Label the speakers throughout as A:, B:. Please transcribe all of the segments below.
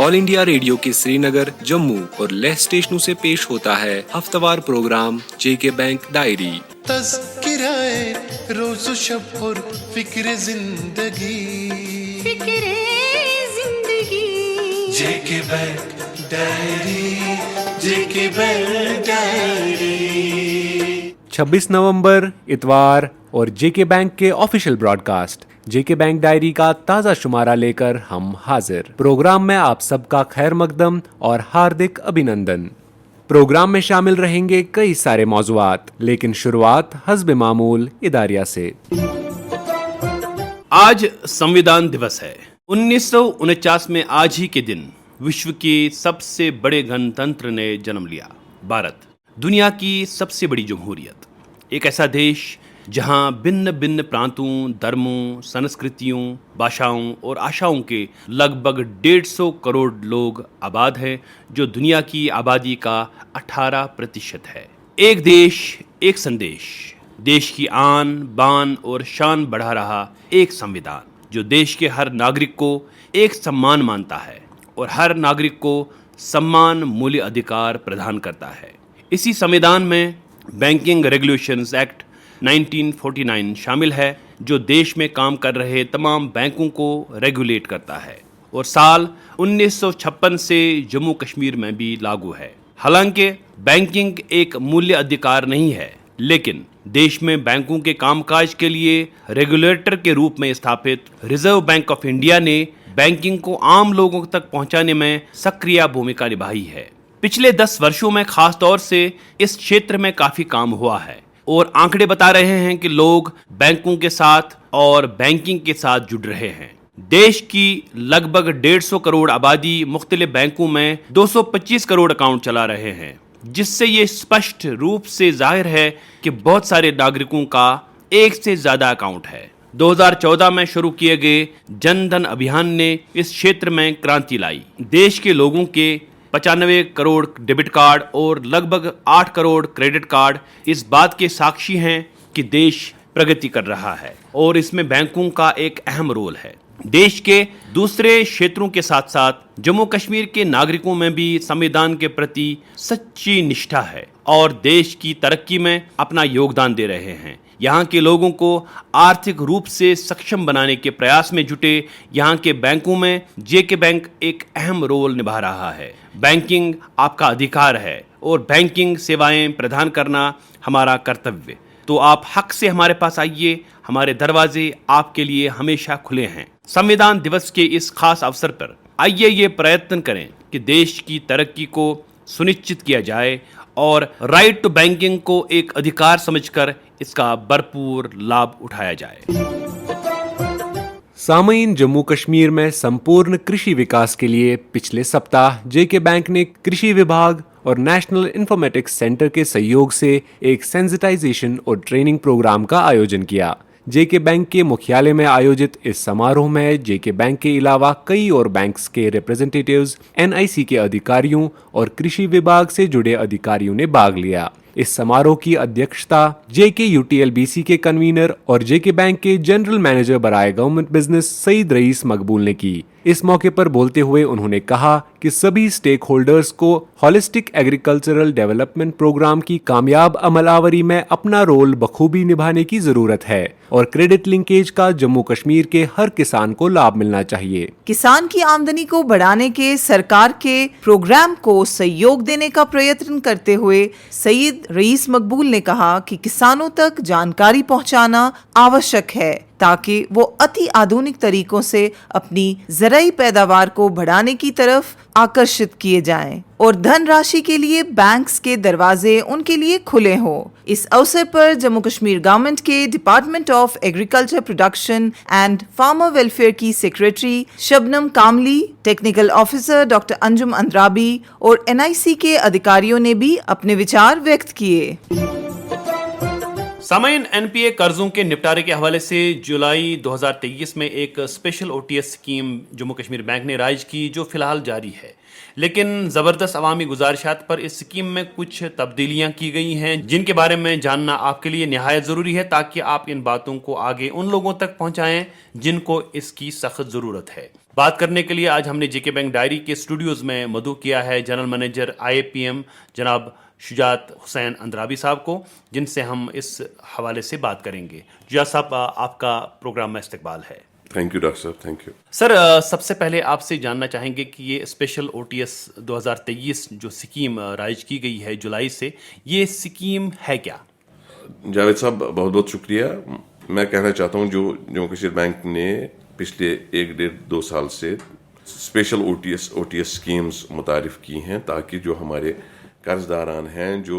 A: All India radio के श्रीनगर, जम्मू और लेह स्टेशनों से पेश होता है हफ्तावार प्रोग्राम जेके बैंक डायरी।
B: तज़किराए रोज़ व शब और फिक्र जिंदगी जेके बैंक डायरी, जेके बैंक डायरी।
C: 26 नवंबर इतवार और जेके बैंक के ऑफिशियल ब्रॉडकास्ट जेके बैंक डायरी का ताज़ा शुमारा लेकर हम हाजिर। प्रोग्राम में आप सबका खैर मकदम और हार्दिक अभिनंदन। प्रोग्राम में शामिल रहेंगे कई सारे मौज़ूआत, लेकिन शुरुआत हस्ब मामूल इदारिया से।
D: आज संविधान दिवस है। 1949 में आज ही के दिन विश्व के सबसे बड़े गणतंत्र ने जन्म लिया, भारत, दुनिया की सबसे बड़ी जमहूरियत। एक ऐसा देश जहां भिन्न भिन्न प्रांतों, धर्मों, संस्कृतियों, भाषाओं और आशाओं के लगभग 150 करोड़ लोग आबाद हैं, जो दुनिया की आबादी का 18% है। एक देश, एक संदेश, देश की आन बान और शान बढ़ा रहा एक संविधान, जो देश के हर नागरिक को एक सम्मान मानता है और हर नागरिक को सम्मान मूल्य अधिकार प्रदान करता है। इसी संविधान में बैंकिंग रेगुलेशंस एक्ट 1949 शामिल है, जो देश में काम कर रहे तमाम बैंकों को रेगुलेट करता है और साल 1956 से जम्मू कश्मीर में भी लागू है। हालांकि बैंकिंग एक मूल्य अधिकार नहीं है, लेकिन देश में बैंकों के कामकाज के लिए रेगुलेटर के रूप में स्थापित रिजर्व बैंक ऑफ इंडिया ने बैंकिंग को आम लोगों तक पहुंचाने में सक्रिय भूमिका निभाई है। पिछले 10 वर्षों में खास तौर से इस क्षेत्र में काफी काम हुआ है और आंकड़े बता रहे हैं कि लोग बैंकों के साथ और बैंकिंग के साथ जुड़ रहे हैं। देश की लगभग 150 करोड़ आबादी मुख्तलिफ बैंकों में 225 करोड़ अकाउंट चला रहे हैं, जिससे ये स्पष्ट रूप से जाहिर है कि बहुत सारे नागरिकों का एक से ज्यादा अकाउंट है। 2014 में शुरू किए गए जन धन अभियान ने इस क्षेत्र में क्रांति लाई। देश के लोगों के 95 करोड़ डेबिट कार्ड और लगभग 8 करोड़ क्रेडिट कार्ड इस बात के साक्षी हैं कि देश प्रगति कर रहा है और इसमें बैंकों का एक अहम रोल है। देश के दूसरे क्षेत्रों के साथ साथ जम्मू कश्मीर के नागरिकों में भी संविधान के प्रति सच्ची निष्ठा है और देश की तरक्की में अपना योगदान दे रहे हैं। यहाँ के लोगों को आर्थिक रूप से सक्षम बनाने के प्रयास में जुटे यहाँ के बैंकों में जेके बैंक एक अहम रोल निभा रहा है। बैंकिंग आपका अधिकार है और बैंकिंग सेवाएं प्रदान करना हमारा कर्तव्य। तो आप हक से हमारे पास आइए, हमारे दरवाजे आपके लिए हमेशा खुले हैं। संविधान दिवस के इस खास अवसर पर आइए ये प्रयत्न करें कि देश की तरक्की को सुनिश्चित किया जाए और राइट टू बैंकिंग को एक अधिकार समझकर इसका भरपूर लाभ उठाया जाए।
C: सामईन, जम्मू कश्मीर में संपूर्ण कृषि विकास के लिए पिछले सप्ताह जेके बैंक ने कृषि विभाग और नेशनल इंफॉर्मेटिक्स सेंटर के सहयोग से एक सेंसिटाइजेशन और ट्रेनिंग प्रोग्राम का आयोजन किया। जेके बैंक के मुख्यालय में आयोजित इस समारोह में जेके बैंक के अलावा कई और बैंक्स के रिप्रेजेंटेटिव्स, एनआईसी के अधिकारियों और कृषि विभाग से जुड़े अधिकारियों ने भाग लिया। इस समारोह की अध्यक्षता जेके यूटीएलबीसी के कन्वीनर और जेके बैंक के जनरल मैनेजर बराए गवर्नमेंट बिजनेस सईद रईस मकबूल ने की। इस मौके पर बोलते हुए उन्होंने कहा कि सभी स्टेक होल्डर्स को होलिस्टिक एग्रीकल्चरल डेवलपमेंट प्रोग्राम की कामयाब अमलावरी में अपना रोल बखूबी निभाने की जरूरत है और क्रेडिट लिंकेज का जम्मू कश्मीर के हर किसान को लाभ मिलना चाहिए।
E: किसान की आमदनी को बढ़ाने के सरकार के प्रोग्राम को सहयोग देने का प्रयत्न करते हुए सईद रईस मकबूल ने कहा कि किसानों तक जानकारी पहुंचाना आवश्यक है ताकि वो अति आधुनिक तरीकों से अपनी ज़राई पैदावार को बढ़ाने की तरफ आकर्षित किए जाएं और धनराशि के लिए बैंक्स के दरवाजे उनके लिए खुले हों। इस अवसर पर जम्मू कश्मीर गवर्नमेंट के department of agriculture production and farmer welfare की secretary Shabnam Kamli, technical officer doctor Anjum Andrabi और एनआईसी के अधिकारियों ने भी अपने विचार व्यक्त किए।
D: सामाइन एनपीए कर्जों के निपटारे के हवाले से जुलाई 2023 में एक special OTS scheme Jammu Kashmir bank ने राइज की, जो फिलहाल जारी है। लेकिन ज़बरदस्त अवामी गुजारिशात पर इस स्कीम में कुछ तब्दीलियां की गई हैं, जिनके बारे में जानना आपके लिए निहायत ज़रूरी है, ताकि आप इन बातों को आगे उन लोगों तक पहुंचाएं जिनको इसकी सख्त ज़रूरत है। बात करने के लिए आज हमने जेके बैंक डायरी के स्टूडियोज में मधु किया है जनरल मैनेजर IAPM जनाब शुजात हुसैन अंद्राबी साहब को, जिनसे हम इस हवाले से बात करेंगे। शुजात साहब, आपका प्रोग्राम में इस्तकबाल है।
F: थैंक यू डॉक्टर साहब, थैंक यू
D: सर, सबसे पहले आपसे जानना चाहेंगे कि ये स्पेशल OTS 2023 जो स्कीम राइज की गई है जुलाई से, ये स्कीम है क्या?
F: जावेद साहब, बहुत बहुत शुक्रिया। मैं कहना चाहता हूँ जो जम्मू कश्मीर बैंक ने पिछले 1-1.5-2 साल से स्पेशल OTS स्कीम्स मुतारिफ की हैं, ताकि जो हमारे कर्जदारान हैं जो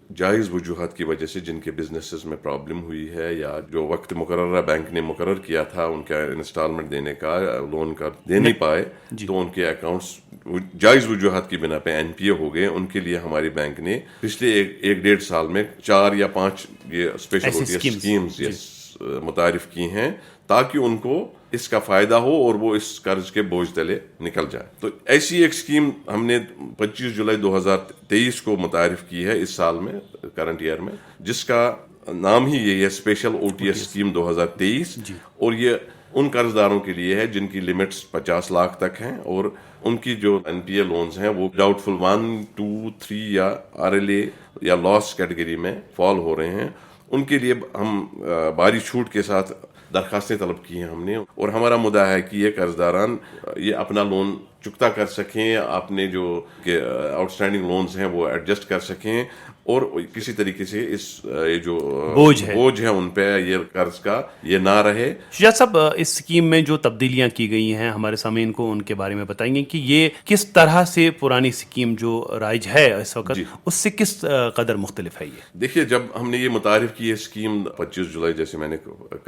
F: जायज़ वजूहत की वजह से जिनके बिजनेसेस में प्रॉब्लम हुई है या जो वक्त मुकर्रर बैंक ने मुकर्रर किया था उनका इंस्टॉलमेंट देने का, लोन का दे नहीं पाए, तो उनके अकाउंट्स जायज़ वजूहत की बिना पे NPA हो गए। उनके लिए हमारी बैंक ने पिछले 1-1.5 साल में 4 या 5 ये स्पेशल OTS स्कीम्स मुतारिफ की हैं, ताकि उनको इसका फ़ायदा हो और वो इस कर्ज के बोझ तले निकल जाए। तो ऐसी एक स्कीम हमने 25 जुलाई 2023 को मुतारिफ की है इस साल में, करंट ईयर में, जिसका नाम ही ये है स्पेशल OTS स्कीम 2023। और ये उन कर्जदारों के लिए है जिनकी लिमिट्स 50 लाख तक हैं और उनकी जो NPA लोन्स हैं वो डाउटफुल 1, 2, 3 या RLA या लॉस कैटेगरी में फॉल हो रहे हैं। उनके लिए हम भारी छूट के साथ दरखास्तें तलब की हैं हमने, और हमारा मुद्दा है कि ये कर्जदारान ये अपना लोन चुकता कर सकें, अपने जो आउटस्टैंडिंग लोन्स हैं वो एडजस्ट कर सकें और किसी तरीके से इस ये जो बोझ है उन पे ये कर्ज का ये ना रहे।
D: शुजात साहब, इस स्कीम में जो तब्दीलियां की गई हैं हमारे सामीन को उनके बारे में बताएंगे कि ये किस तरह से पुरानी स्कीम जो राइज है इस वक्त उससे किस कदर मुख्तलिफ है? ये देखिए,
F: जब हमने ये मुतारिफ की है स्कीम 25 जुलाई, जैसे मैंने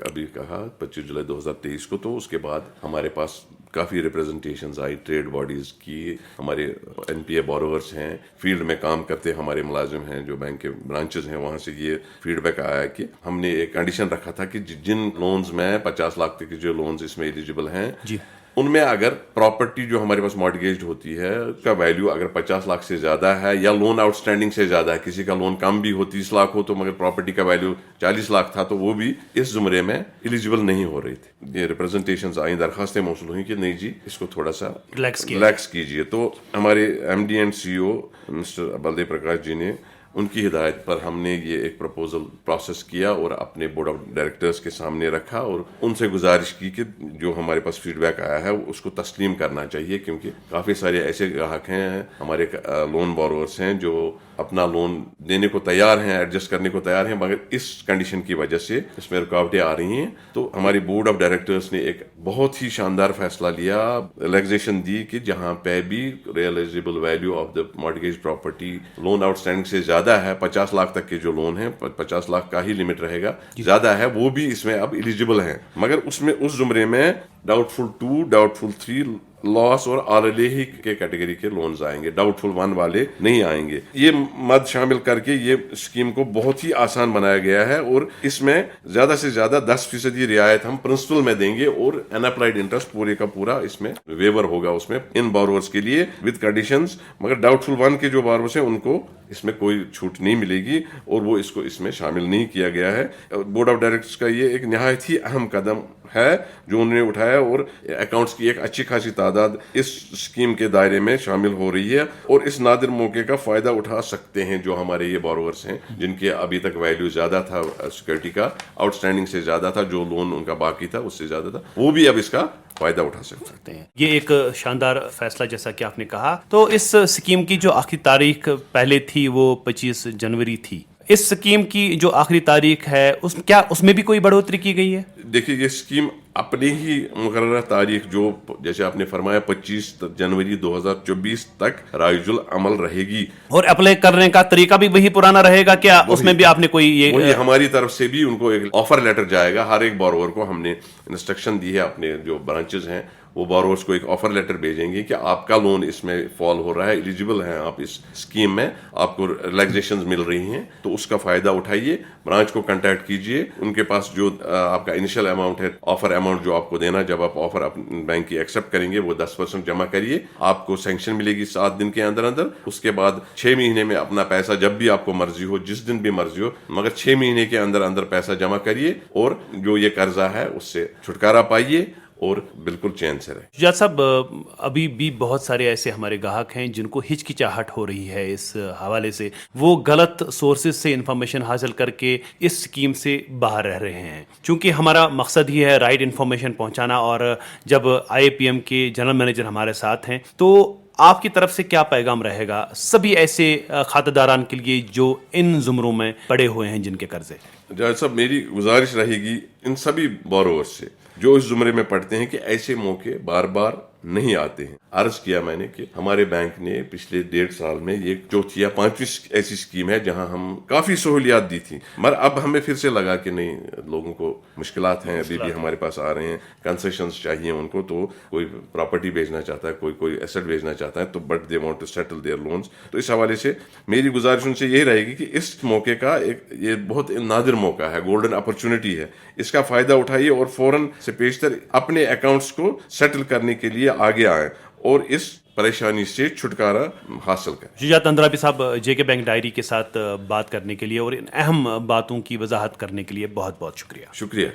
F: अभी कहा 25 जुलाई 2023 को, तो उसके बाद हमारे पास काफ़ी रिप्रेजेंटेशंस आई ट्रेड बॉडीज़ की, हमारे NPA बोरोवर्स हैं, फील्ड में काम करते हमारे मुलाजिम हैं जो बैंक के ब्रांचेस हैं, वहाँ से ये फीडबैक आया कि हमने एक कंडीशन रखा था कि जिन लोन्स में 50 लाख तक के जो लोन्स इसमें एलिजिबल हैं उनमें अगर प्रॉपर्टी जो हमारे पास मॉर्टगेज होती है उसका वैल्यू अगर 50 लाख से ज़्यादा है या लोन आउटस्टैंडिंग से ज़्यादा है, किसी का लोन कम भी हो 30 लाख हो तो मगर प्रॉपर्टी का वैल्यू 40 लाख था, तो वो भी इस जुमरे में एलिजिबल नहीं हो रही थी। ये रिप्रेजेंटेशंस आई, दरखास्तें मौसूल हुई कि नहीं जी इसको थोड़ा सा रिलैक्स कीजिए। तो हमारे MD and CEO mister Baldev Prakash ji ने, उनकी हिदायत पर हमने ये एक प्रपोजल प्रोसेस किया और अपने बोर्ड ऑफ डायरेक्टर्स के सामने रखा और उनसे गुजारिश की कि जो हमारे पास फीडबैक आया है उसको तस्लीम करना चाहिए, क्योंकि काफ़ी सारे ऐसे ग्राहक हैं, हमारे लोन बोरोवर्स हैं जो अपना लोन देने को तैयार हैं, एडजस्ट करने को तैयार हैं, मगर इस कंडीशन की वजह से इसमें रुकावटें आ रही हैं। तो हमारी बोर्ड ऑफ डायरेक्टर्स ने एक बहुत ही शानदार फैसला लिया, रिलैक्सेशन दी कि जहां पे भी realisable value of the mortgage property loan outstanding से ज़्यादा है, 50 लाख तक के जो लोन है 50 लाख का ही लिमिट रहेगा, ज़्यादा है वो भी इसमें अब एलिजिबल हैं, मगर उसमें उस जुमरे में डाउटफुल 2, डाउटफुल 3 लॉस और RLA ही के कैटेगरी के लोन्स आएंगे, डाउटफुल 1 वाले नहीं आएंगे। ये मद शामिल करके ये स्कीम को बहुत ही आसान बनाया गया है और इसमें ज्यादा से ज्यादा 10% रियायत हम प्रिंसिपल में देंगे और अनअप्लाइड इंटरेस्ट पूरे का पूरा इसमें वेवर होगा उसमें इन बोरोवर्स के लिए विद कंडीशंस, मगर डाउटफुल 1 के जो बोरोवर्स हैं उनको इसमें कोई छूट नहीं मिलेगी और वो इसको इसमें शामिल नहीं किया गया है। बोर्ड ऑफ डायरेक्टर्स का ये एक निहायत ही अहम कदम है जो उन्होंने उठाया और अकाउंट्स की एक अच्छी खासी तादाद इस स्कीम के दायरे में शामिल हो रही है और इस नादिर मौके का फायदा उठा सकते हैं जो हमारे ये बोरोवर्स हैं जिनके अभी तक वैल्यू ज्यादा था, सिक्योरिटी का आउटस्टैंडिंग से ज्यादा था, जो लोन उनका बाकी था उससे ज्यादा था, वो भी अब इसका फायदा उठा सकते हैं।
D: ये एक शानदार फैसला जैसा कि आपने कहा। तो इस स्कीम की जो आखिरी तारीख पहले थी वो 25 जनवरी थी। इस स्कीम की जो आखिरी तारीख है क्या उसमें भी कोई बढ़ोतरी की गई है?
F: देखिए, ये स्कीम अपनी ही मुकर्रर तारीख जो जैसे आपने फरमाया 25 जनवरी 2024 तक राइजुल अमल रहेगी
D: और अप्लाई करने का तरीका भी वही पुराना रहेगा क्या? उसमें भी आपने कोई ये
F: हमारी तरफ से भी उनको एक ऑफर लेटर जाएगा, हर एक बोरोवर को हमने इंस्ट्रक्शन दी है, अपने जो ब्रांचेस हैं वो बोरोवर्स को एक ऑफर लेटर भेजेंगे कि आपका लोन इसमें फॉल हो रहा है, एलिजिबल हैं आप इस स्कीम में, आपको रिलैक्सेशंस मिल रही हैं, तो उसका फायदा उठाइए, ब्रांच को कांटेक्ट कीजिए, उनके पास जो आपका इनिशियल अमाउंट है, ऑफर अमाउंट जो आपको देना, जब आप ऑफर बैंक की एक्सेप्ट करेंगे वो 10% जमा करिए, आपको सैंक्शन मिलेगी 7 दिन के अंदर अंदर। उसके बाद 6 महीने में अपना पैसा जब भी आपको मर्जी हो, जिस दिन भी मर्जी हो, मगर 6 महीने के अंदर अंदर पैसा जमा करिए और जो ये कर्जा है उससे छुटकारा पाइए और बिल्कुल चैन से रहे।
D: शुजात साहब, अभी भी बहुत सारे ऐसे हमारे ग्राहक हैं जिनको हिचकिचाहट हो रही है इस हवाले से, वो गलत सोर्सेज से इंफॉर्मेशन हासिल करके इस स्कीम से बाहर रह रहे हैं। चूंकि हमारा मकसद ही है राइट इन्फॉर्मेशन पहुंचाना, और जब IAPM के जनरल मैनेजर हमारे साथ हैं तो आपकी तरफ से क्या पैगाम रहेगा सभी ऐसे खातेदारान के लिए जो इन जुमरों में पड़े हुए हैं जिनके कर्जे?
F: जज साहब, मेरी गुजारिश रहेगी इन सभी बोरोवर्स से जो इस जुमरे में पढ़ते हैं कि ऐसे मौके बार बार नहीं आते हैं। अर्ज किया मैंने कि हमारे बैंक ने पिछले 1.5 साल में ये चौथी या 5वीं ऐसी स्कीम है जहां हम काफी सहूलियात दी थी, मगर अब हमें फिर से लगा कि नहीं, लोगों को मुश्किलात हैं, अभी भी हमारे पास आ रहे हैं, कंसेशंस चाहिए उनको, तो कोई प्रॉपर्टी बेचना चाहता है, कोई एसेट बेचना चाहता है, तो but they want to settle their loans. तो इस हवाले से मेरी गुजारिश उनसे यही रहेगी कि इस मौके का ये बहुत नादिर मौका है, गोल्डन अपॉर्चुनिटी है, इसका फायदा उठाइए और फौरन से पेशतर अपने अकाउंट्स को सेटल करने के लिए आगे आए और इस परेशानी से छुटकारा हासिल करें।
D: शुजात अंद्राबी साहब, JK बैंक डायरी के साथ बात करने के लिए और इन अहम बातों की वजाहत करने के लिए बहुत बहुत शुक्रिया।
F: शुक्रिया।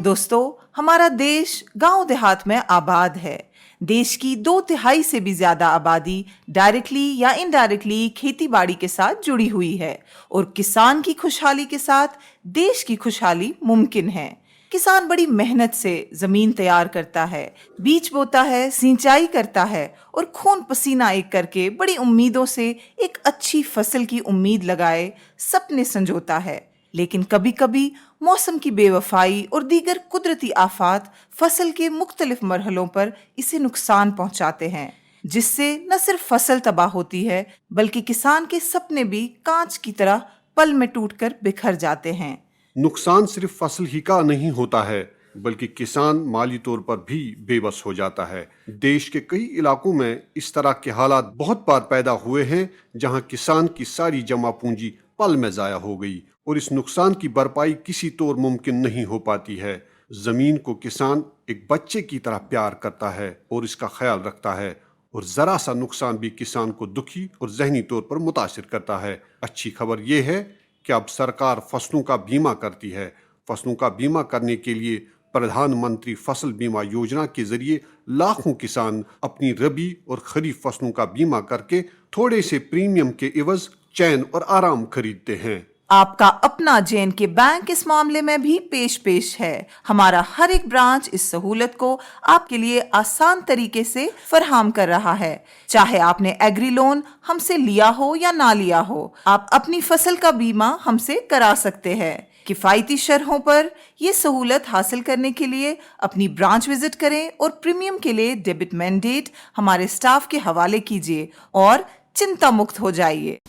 E: दोस्तों, हमारा देश गांव देहात में आबाद है। देश की 2/3 से भी ज्यादा आबादी डायरेक्टली या इनडायरेक्टली खेती बाड़ी के साथ जुड़ी हुई है, और किसान की खुशहाली के साथ देश की खुशहाली मुमकिन है। किसान बड़ी मेहनत से जमीन तैयार करता है, बीज बोता है, सिंचाई करता है और खून पसीना एक करके बड़ी उम्मीदों से एक अच्छी फसल की उम्मीद लगाए सपने संजोता है। लेकिन कभी कभी मौसम की बेवफाई और दीगर कुदरती आफात फसल के मुख्तलिफ मरहलों पर इसे नुकसान पहुंचाते हैं, जिससे न सिर्फ फसल तबाह होती है बल्कि किसान के सपने भी कांच की तरह पल में टूटकर बिखर जाते हैं।
G: नुकसान सिर्फ फसल ही का नहीं होता है बल्कि किसान माली तौर पर भी बेबस हो जाता है। देश के कई इलाकों में इस तरह के हालात बहुत बार पैदा हुए हैं जहां किसान की सारी जमा पूंजी पल में जाया हो गई और इस नुकसान की भरपाई किसी तौर मुमकिन नहीं हो पाती है। जमीन को किसान एक बच्चे की तरह प्यार करता है और इसका ख्याल रखता है, और जरा सा नुकसान भी किसान को दुखी और जहनी तौर पर मुतासिर करता है। अच्छी खबर यह है कि अब सरकार फसलों का बीमा करती है। फसलों का बीमा करने के लिए प्रधानमंत्री फसल बीमा योजना के जरिए लाखों किसान अपनी रबी और खरीफ फसलों का बीमा करके थोड़े से प्रीमियम के इवज चैन और आराम खरीदते हैं।
E: आपका अपना JK बैंक इस मामले में भी पेश है। हमारा हर एक ब्रांच इस सहूलत को आपके लिए आसान तरीके से फराहम कर रहा है। चाहे आपने एग्री लोन हमसे लिया हो या ना लिया हो, आप अपनी फसल का बीमा हमसे करा सकते हैं। किफायती शरहों पर ये सहूलत हासिल करने के लिए अपनी ब्रांच विजिट करें और प्रीमियम के लिए डेबिट मैंडेट हमारे स्टाफ के हवाले कीजिए और चिंता मुक्त हो जाइए।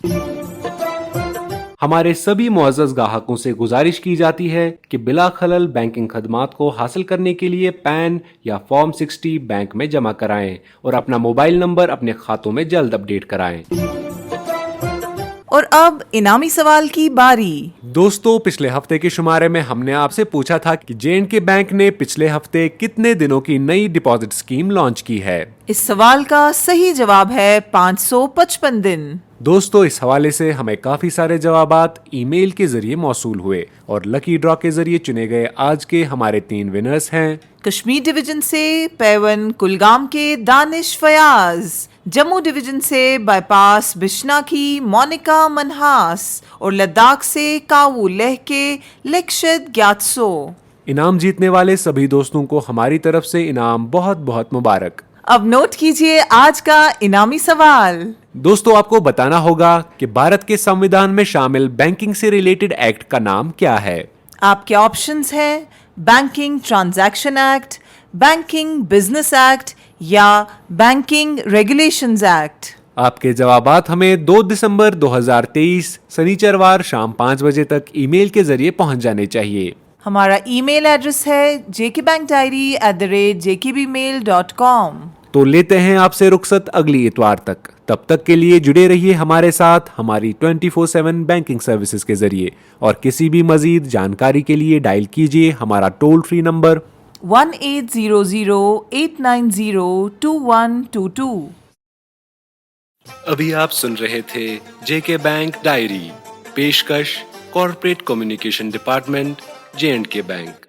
C: हमारे सभी मुअज़्ज़ज़ ग्राहकों से गुजारिश की जाती है कि बिला खलल बैंकिंग खदमात को हासिल करने के लिए पैन या फॉर्म 60 बैंक में जमा कराएं और अपना मोबाइल नंबर अपने खातों में जल्द अपडेट कराएं।
E: और अब इनामी सवाल की बारी।
C: दोस्तों, पिछले हफ्ते के शुमारे में हमने आपसे पूछा था कि JK बैंक ने पिछले हफ्ते कितने दिनों की नई डिपॉजिट स्कीम लॉन्च की है।
E: इस सवाल का सही जवाब है 555 दिन।
C: दोस्तों, इस हवाले से हमें काफी सारे जवाबात ईमेल के जरिए मौसूल हुए और लकी ड्रॉ के जरिए चुने गए आज के हमारे 3 विनर्स हैं।
E: कश्मीर डिवीजन से पैवन कुलगाम के दानिश फयाज, जम्मू डिवीजन से बाईपास बिश्ना की मोनिका मनहास और लद्दाख से कावू लेह के लेक्शद ग्यात्सो।
C: इनाम जीतने वाले सभी दोस्तों को हमारी तरफ से इनाम बहुत बहुत मुबारक।
E: अब नोट कीजिए आज का इनामी सवाल।
C: दोस्तों, आपको बताना होगा कि भारत के संविधान में शामिल बैंकिंग से रिलेटेड एक्ट का नाम क्या है।
E: आपके ऑप्शंस हैं banking transaction act, banking business act या बैंकिंग रेगुलेशंस एक्ट।
C: आपके जवाबात हमें 2 दिसंबर 2023 शनिचरवार शाम 5 बजे तक ईमेल के जरिए पहुंच जाने चाहिए।
E: हमारा ईमेल एड्रेस है jkbankdiary@jkbmail.com।
C: तो लेते हैं आपसे रुखसत अगली इतवार तक। तब तक के लिए जुड़े रहिए हमारे साथ हमारी 24/7 बैंकिंग सर्विसेज के जरिए, और किसी भी मजीद जानकारी के लिए डायल कीजिए हमारा टोल फ्री नंबर
E: 1800-890-2122।
A: अभी आप सुन रहे थे JK बैंक डायरी, पेशकश corporate communication department, JK bank.